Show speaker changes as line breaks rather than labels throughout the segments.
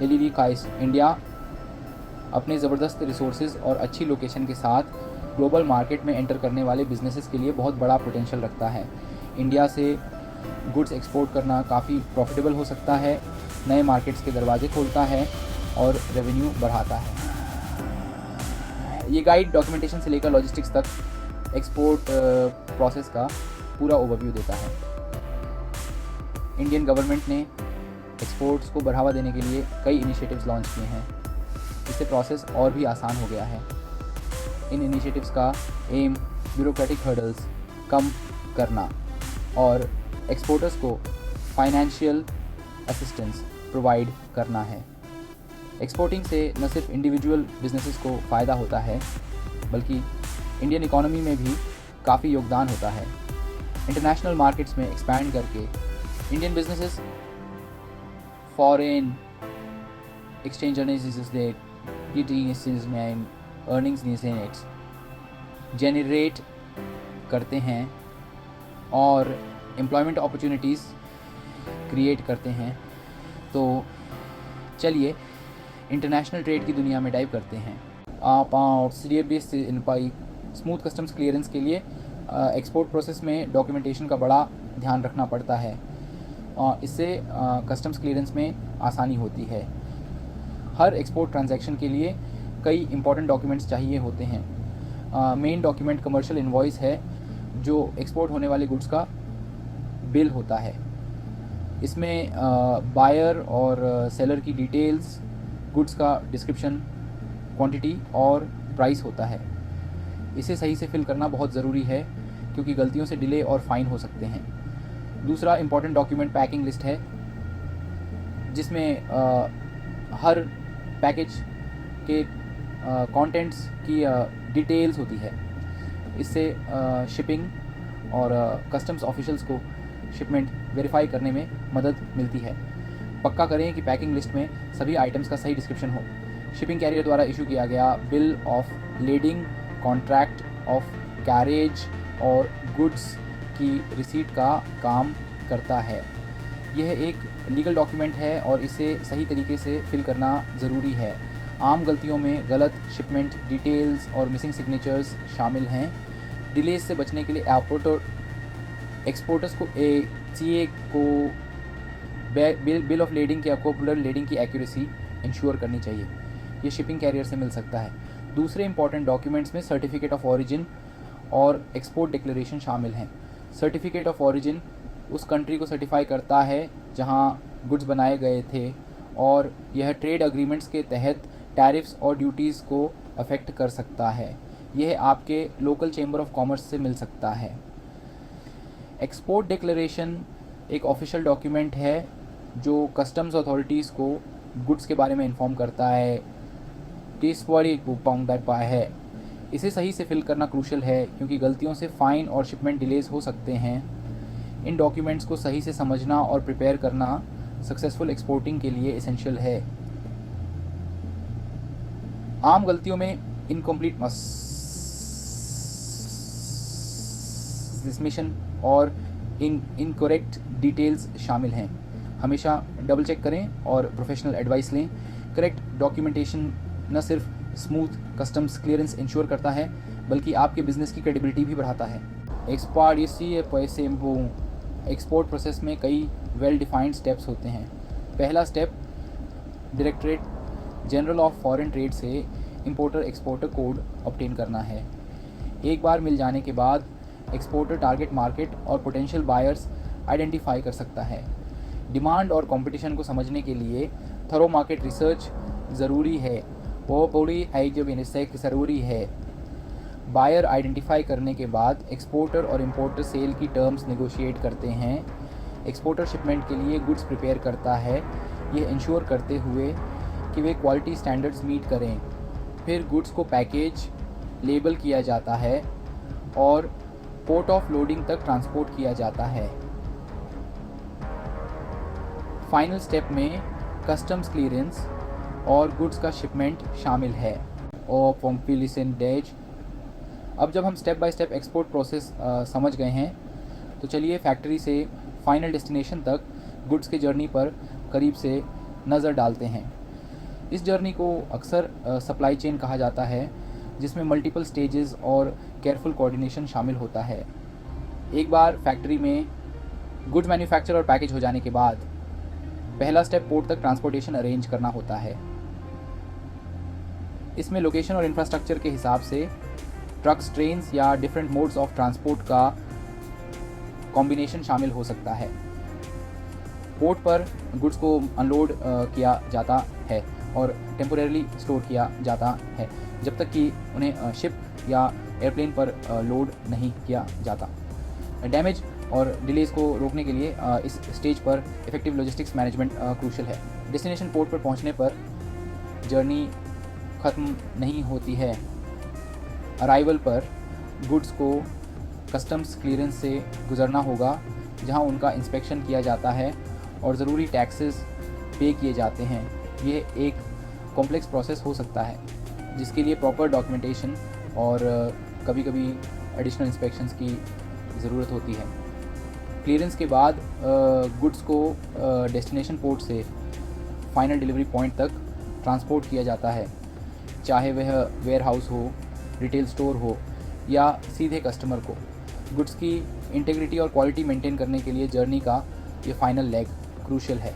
LED का India अपने ज़बरदस्त रिसोर्सेज और अच्छी लोकेशन के साथ ग्लोबल मार्केट में एंटर करने वाले बिजनेसेस के लिए बहुत बड़ा पोटेंशियल रखता है। इंडिया से गुड्स एक्सपोर्ट करना काफ़ी प्रॉफिटेबल हो सकता है, नए मार्केट्स के दरवाजे खोलता है और रेवेन्यू बढ़ाता है। ये गाइड डॉक्यूमेंटेशन से लेकर लॉजिस्टिक्स तक एक्सपोर्ट प्रोसेस का पूरा ओवरव्यू देता है। इंडियन गवर्नमेंट ने एक्सपोर्ट्स को बढ़ावा देने के लिए कई इनिशिएटिव्स लॉन्च किए हैं। इससे प्रोसेस और भी आसान हो गया है। इन इनिशिएटिव्स का एम ब्यूरोक्रेटिक हर्डल्स कम करना और एक्सपोर्टर्स को फाइनेंशियल असिस्टेंस प्रोवाइड करना है। एक्सपोर्टिंग से न सिर्फ इंडिविजुअल बिजनेसेस को फ़ायदा होता है बल्कि इंडियन इकोनॉमी में भी काफ़ी योगदान होता है। इंटरनेशनल मार्केट्स में एक्सपैंड करके Indian businesses foreign exchange earnings generate करते हैं और एम्प्लॉयमेंट अपॉर्चुनिटीज़ क्रिएट करते हैं। तो चलिए इंटरनेशनल ट्रेड की दुनिया में डाइव करते हैं। आप स्मूथ कस्टम्स क्लियरेंस के लिए एक्सपोर्ट प्रोसेस में डॉक्यूमेंटेशन का बड़ा ध्यान रखना पड़ता है। इससे कस्टम्स क्लियरेंस में आसानी होती है। हर एक्सपोर्ट ट्रांजैक्शन के लिए कई इंपॉर्टेंट डॉक्यूमेंट्स चाहिए होते हैं। मेन डॉक्यूमेंट कमर्शियल इनवॉइस है जो एक्सपोर्ट होने वाले गुड्स का बिल होता है। इसमें बायर और सेलर की डिटेल्स, गुड्स का डिस्क्रिप्शन, क्वांटिटी और प्राइस होता है। इसे सही से फिल करना बहुत ज़रूरी है क्योंकि गलतियों से डिले और फाइन हो सकते हैं। दूसरा इंपॉर्टेंट डॉक्यूमेंट पैकिंग लिस्ट है जिसमें हर पैकेज के कंटेंट्स की डिटेल्स होती है। इससे शिपिंग और कस्टम्स ऑफिशियल्स को शिपमेंट वेरीफाई करने में मदद मिलती है। पक्का करें कि पैकिंग लिस्ट में सभी आइटम्स का सही डिस्क्रिप्शन हो। शिपिंग कैरियर द्वारा इशू किया गया bill of lading, contract of carriage और गुड्स की रिसीट का काम करता है। यह एक लीगल डॉक्यूमेंट है और इसे सही तरीके से फिल करना ज़रूरी है। आम गलतियों में गलत शिपमेंट डिटेल्स और मिसिंग सिग्नेचर्स शामिल हैं। डिलेज से बचने के लिए एक्सपोर्टर्स को CA को बिल ऑफ लेडिंग या कोपुलर लेडिंग की एक्यूरेसी इंश्योर करनी चाहिए। ये शिपिंग कैरियर से मिल सकता है। दूसरे इंपॉर्टेंट डॉक्यूमेंट्स में सर्टिफिकेट ऑफ ऑरिजिन और एक्सपोर्ट डिक्लेरेशन शामिल हैं। सर्टिफिकेट ऑफ ऑरिजिन उस कंट्री को सर्टिफाई करता है जहां गुड्स बनाए गए थे और यह ट्रेड अग्रीमेंट्स के तहत टैरिफ्स और ड्यूटीज़ को अफेक्ट कर सकता है। यह आपके लोकल चेंबर ऑफ कॉमर्स से मिल सकता है। एक्सपोर्ट डिक्लेरेशन एक ऑफिशियल डॉक्यूमेंट है जो कस्टम्स अथॉरिटीज़ को गुड्स के बारे में इन्फॉर्म करता है। है इसे सही से फिल करना क्रूशल है क्योंकि गलतियों से फ़ाइन और शिपमेंट डिलेज हो सकते हैं। इन डॉक्यूमेंट्स को सही से समझना और प्रिपेयर करना सक्सेसफुल एक्सपोर्टिंग के लिए एसेंशियल है। आम गलतियों में इनकम्प्लीट डिसमिशन और इनकरेक्ट डिटेल्स शामिल हैं। हमेशा डबल चेक करें और प्रोफेशनल एडवाइस लें। करेक्ट डॉक्यूमेंटेशन न सिर्फ स्मूथ कस्टम्स क्लियरेंस इंश्योर करता है बल्कि आपके बिजनेस की क्रेडिबिलिटी भी बढ़ाता है। एक्सपोर्ट प्रोसेस में कई वेल डिफाइंड स्टेप्स होते हैं। पहला step directorate general of foreign trade से इंपोर्टर एक्सपोर्टर कोड ऑब्टेन करना है। एक बार मिल जाने के बाद एक्सपोर्टर टारगेट मार्केट और पोटेंशियल बायर्स आइडेंटिफाई कर सकता है। डिमांड और कंपटीशन को समझने के लिए थरो मार्केट रिसर्च ज़रूरी है। वो पूरी है जो ज़रूरी है। बायर आइडेंटिफाई करने के बाद एक्सपोर्टर और इंपोर्टर सेल की टर्म्स नेगोशिएट करते हैं। एक्सपोर्टर शिपमेंट के लिए गुड्स प्रिपेयर करता है, ये इंश्योर करते हुए कि वे क्वालिटी स्टैंडर्ड्स मीट करें। फिर गुड्स को पैकेज लेबल किया जाता है और पोर्ट ऑफ लोडिंग तक ट्रांसपोर्ट किया जाता है। फाइनल स्टेप में कस्टम्स क्लियरेंस और गुड्स का शिपमेंट शामिल है। अब जब हम step by step export process समझ गए हैं तो चलिए फैक्ट्री से फाइनल डेस्टिनेशन तक गुड्स के जर्नी पर करीब से नज़र डालते हैं। इस जर्नी को अक्सर सप्लाई चेन कहा जाता है, जिसमें मल्टीपल स्टेजेस और केयरफुल कोऑर्डिनेशन शामिल होता है। एक बार फैक्ट्री में गुड्स मैन्युफैक्चर और पैकेज हो जाने के बाद पहला स्टेप पोर्ट तक ट्रांसपोर्टेशन अरेंज करना होता है। इसमें लोकेशन और इंफ्रास्ट्रक्चर के हिसाब से ट्रक्स, ट्रेन्स या डिफरेंट मोड्स ऑफ ट्रांसपोर्ट का कॉम्बिनेशन शामिल हो सकता है। पोर्ट पर गुड्स को अनलोड किया जाता है और टेम्पोरेरली स्टोर किया जाता है जब तक कि उन्हें शिप या एयरप्लेन पर लोड नहीं किया जाता। डैमेज और डिलेज को रोकने के लिए इस स्टेज पर इफेक्टिव लॉजिस्टिक्स मैनेजमेंट क्रूशियल है। डेस्टिनेशन पोर्ट पर पहुंचने पर जर्नी ख़त्म नहीं होती है। अराइवल पर गुड्स को कस्टम्स क्लियरेंस से गुजरना होगा, जहां उनका इंस्पेक्शन किया जाता है और ज़रूरी टैक्सेस पे किए जाते हैं। यह एक कॉम्प्लेक्स प्रोसेस हो सकता है, जिसके लिए प्रॉपर डॉक्यूमेंटेशन और कभी कभी एडिशनल इंस्पेक्शंस की ज़रूरत होती है। क्लियरेंस के बाद गुड्स को डेस्टिनेशन पोर्ट से फाइनल डिलीवरी पॉइंट तक ट्रांसपोर्ट किया जाता है, चाहे वह वेयर हाउस हो, रिटेल स्टोर हो या सीधे कस्टमर को। गुड्स की इंटीग्रिटी और क्वालिटी मेंटेन करने के लिए जर्नी का ये फाइनल लेग क्रूशियल है।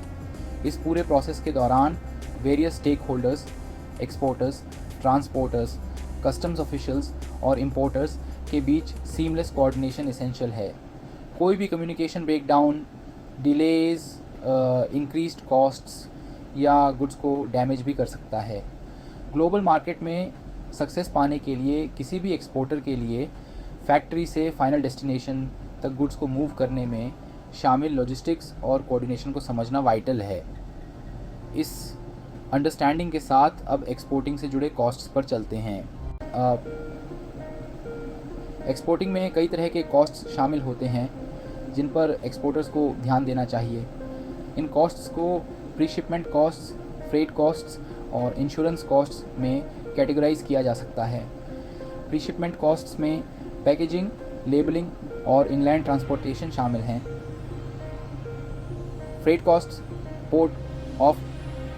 इस पूरे प्रोसेस के दौरान various stakeholders, exporters, transporters, customs officials और इंपोर्टर्स के बीच सीमलेस कोऑर्डिनेशन एसेंशियल है। कोई भी communication breakdown, delays, increased costs या गुड्स को डैमेज भी कर सकता है। ग्लोबल मार्केट में सक्सेस पाने के लिए किसी भी एक्सपोर्टर के लिए फैक्ट्री से फाइनल डेस्टिनेशन तक गुड्स को मूव करने में शामिल लॉजिस्टिक्स और कोऑर्डिनेशन को समझना वाइटल है। इस अंडरस्टैंडिंग के साथ अब एक्सपोर्टिंग से जुड़े कॉस्ट्स पर चलते हैं। एक्सपोर्टिंग में कई तरह के कॉस्ट्स शामिल होते हैं जिन पर एक्सपोर्टर्स को ध्यान देना चाहिए। इन कॉस्ट्स को pre shipment costs, freight costs और इंश्योरेंस कॉस्ट्स में कैटेगराइज किया जा सकता है। प्री शिपमेंट कॉस्ट्स में पैकेजिंग, लेबलिंग और इनलैंड ट्रांसपोर्टेशन शामिल हैं। Freight costs port of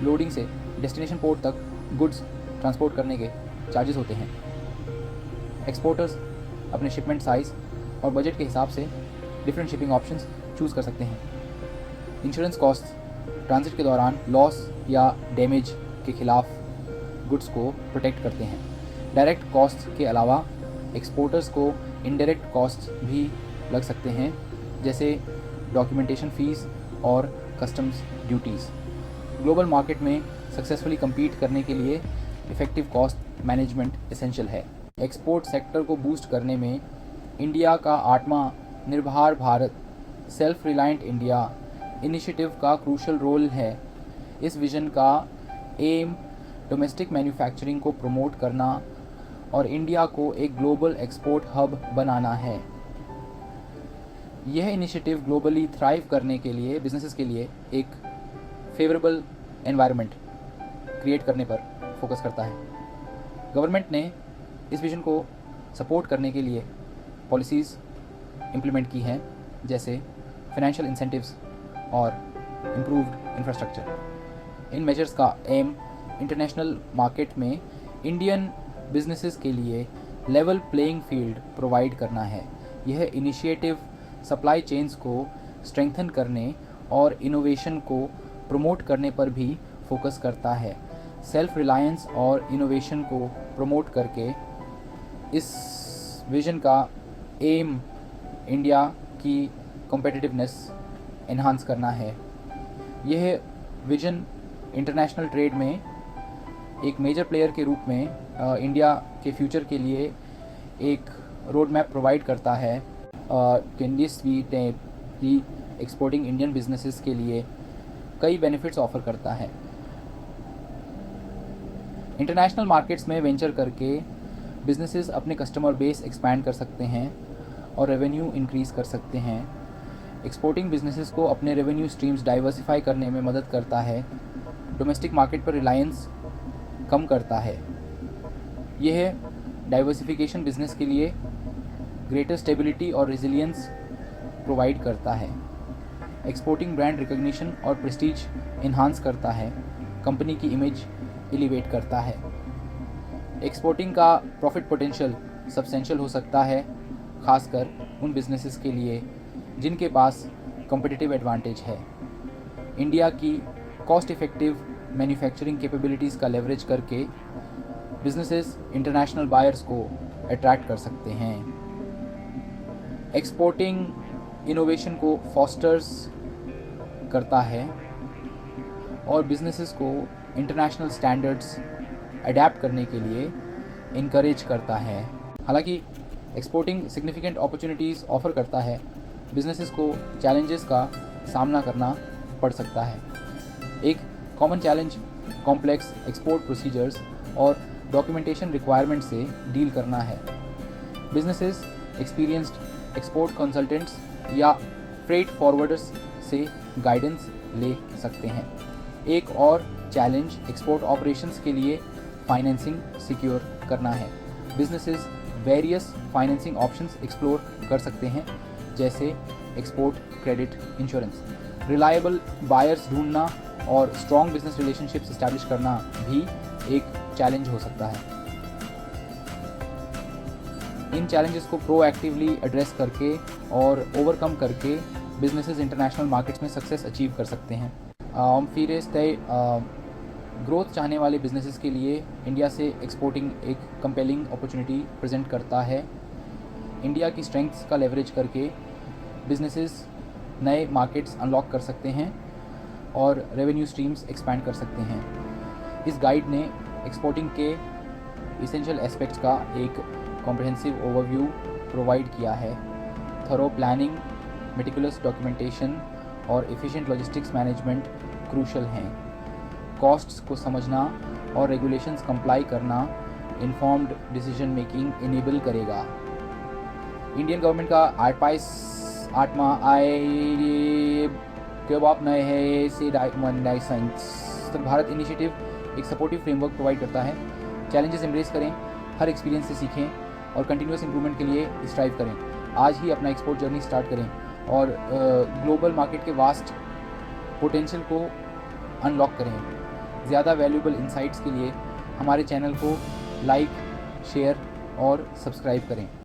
loading से डेस्टिनेशन पोर्ट तक गुड्स ट्रांसपोर्ट करने के चार्जेस होते हैं। एक्सपोर्टर्स अपने शिपमेंट साइज़ और बजट के हिसाब से डिफरेंट शिपिंग ऑप्शंस चूज़ कर सकते हैं। इंश्योरेंस कॉस्ट्स ट्रांजिट के दौरान लॉस या डैमेज के खिलाफ गुड्स को प्रोटेक्ट करते हैं। डायरेक्ट कॉस्ट्स के अलावा एक्सपोर्टर्स को इनडायरेक्ट कॉस्ट्स भी लग सकते हैं, जैसे डॉक्यूमेंटेशन फ़ीस और कस्टम्स ड्यूटीज़। ग्लोबल मार्केट में सक्सेसफुली compete करने के लिए इफ़ेक्टिव कॉस्ट मैनेजमेंट एसेंशियल है। एक्सपोर्ट सेक्टर को बूस्ट करने में इंडिया का 8वां निर्भर Bharat self reliant India initiative का क्रूशल रोल है। इस विज़न का एम डोमेस्टिक मैन्युफैक्चरिंग को प्रमोट करना और इंडिया को एक ग्लोबल एक्सपोर्ट हब बनाना है। यह इनिशिएटिव ग्लोबली थ्राइव करने के लिए बिजनेसेस के लिए एक फेवरेबल एनवायरनमेंट क्रिएट करने पर फोकस करता है। गवर्नमेंट ने इस विजन को सपोर्ट करने के लिए पॉलिसीज़ इम्प्लीमेंट की हैं, जैसे फाइनेंशियल इंसेंटिव्स और इम्प्रूव्ड इंफ्रास्ट्रक्चर। इन मेजर्स का एम इंटरनेशनल मार्केट में इंडियन बिजनेसेस के लिए लेवल प्लेइंग फील्ड प्रोवाइड करना है। यह इनिशिएटिव सप्लाई चेन्स को स्ट्रेंथन करने और इनोवेशन को प्रमोट करने पर भी फोकस करता है। सेल्फ रिलायंस और इनोवेशन को प्रमोट करके इस विज़न का एम इंडिया की कॉम्पिटिटिवनेस एनहांस करना है। यह विज़न इंटरनेशनल ट्रेड में एक मेजर प्लेयर के रूप में इंडिया के फ्यूचर के लिए एक रोड मैप प्रोवाइड करता है। भी एक्सपोर्टिंग इंडियन बिजनेसेस के लिए कई बेनिफिट्स ऑफर करता है। इंटरनेशनल मार्केट्स में वेंचर करके बिजनेसेस अपने कस्टमर बेस एक्सपैंड कर सकते हैं और रेवेन्यू इंक्रीज़ कर सकते हैं। एक्सपोर्टिंग बिजनेसेस को अपने रेवेन्यू स्ट्रीम्स डाइवर्सिफाई करने में मदद करता है। डोमेस्टिक मार्केट पर रिलायंस कम करता है। यह डाइवर्सिफिकेशन बिजनेस के लिए ग्रेटर स्टेबिलिटी और रेजिलियंस प्रोवाइड करता है। एक्सपोर्टिंग ब्रांड रिकग्निशन और प्रेस्टीज इन्हांस करता है। कंपनी की इमेज एलिवेट करता है। एक्सपोर्टिंग का प्रॉफिट पोटेंशियल सब्सटेंशियल हो सकता है, खासकर उन बिजनेसेस के लिए जिनके पास कॉम्पिटिटिव एडवांटेज है। इंडिया की कॉस्ट इफ़ेक्टिव मैन्युफैक्चरिंग कैपेबिलिटीज़ का लेवरेज करके बिजनेसेस इंटरनेशनल बायर्स को अट्रैक्ट कर सकते हैं। एक्सपोर्टिंग इनोवेशन को फॉस्टर्स करता है और बिजनेसेस को इंटरनेशनल स्टैंडर्ड्स अडेप्ट करने के लिए इनकरेज करता है। हालांकि एक्सपोर्टिंग सिग्निफिकेंट अपॉर्चुनिटीज़ ऑफ़र करता है, बिजनेसेस को चैलेंजेस का सामना करना पड़ सकता है। एक common challenge complex export procedures और डॉक्यूमेंटेशन रिक्वायरमेंट से डील करना है। बिजनेसेस एक्सपीरियंस्ड एक्सपोर्ट कंसल्टेंट्स या फ्रेट फॉरवर्डर्स से गाइडेंस ले सकते हैं। एक और चैलेंज एक्सपोर्ट ऑपरेशंस के लिए फाइनेंसिंग सिक्योर करना है। Businesses various financing options explore कर सकते हैं, जैसे export credit insurance. Reliable buyers ढूंढना और स्ट्रॉन्ग बिजनेस रिलेशनशिप्स इस्टेब्लिश करना भी एक चैलेंज हो सकता है। इन चैलेंजेस को प्रोएक्टिवली एड्रेस करके और ओवरकम करके बिजनेसेस इंटरनेशनल मार्केट्स में सक्सेस अचीव कर सकते हैं। ग्रोथ चाहने वाले बिजनेसेस के लिए इंडिया से एक्सपोर्टिंग एक कंपेलिंग अपॉर्चुनिटी प्रेजेंट करता है। इंडिया की स्ट्रेंथ्स का लेवरेज करके बिजनेसेस नए मार्केट्स अनलॉक कर सकते हैं और रेवेन्यू स्ट्रीम्स एक्सपैंड कर सकते हैं। इस गाइड ने एक्सपोर्टिंग के इसेंशियल एस्पेक्ट्स का एक कॉम्प्रिहेंसिव ओवरव्यू प्रोवाइड किया है। थरो प्लानिंग, मेटिकुलस डॉक्यूमेंटेशन और एफिशिएंट लॉजिस्टिक्स मैनेजमेंट क्रूशल हैं। कॉस्ट्स को समझना और रेगुलेशंस कंप्लाई करना इन्फॉर्म्ड डिसीजन मेकिंग इनेबल करेगा। इंडियन गवर्नमेंट का 8वां भारत इनिशिएटिव एक सपोर्टिव फ्रेमवर्क प्रोवाइड करता है। चैलेंजेस एम्ब्रेस करें, हर एक्सपीरियंस से सीखें और कंटिन्यूस इंप्रूवमेंट के लिए स्ट्राइव करें। आज ही अपना एक्सपोर्ट जर्नी स्टार्ट करें और ग्लोबल मार्केट के वास्ट पोटेंशियल को अनलॉक करें। ज़्यादा वैल्यूएबल इंसाइट्स के लिए हमारे चैनल को लाइक, शेयर और सब्सक्राइब करें।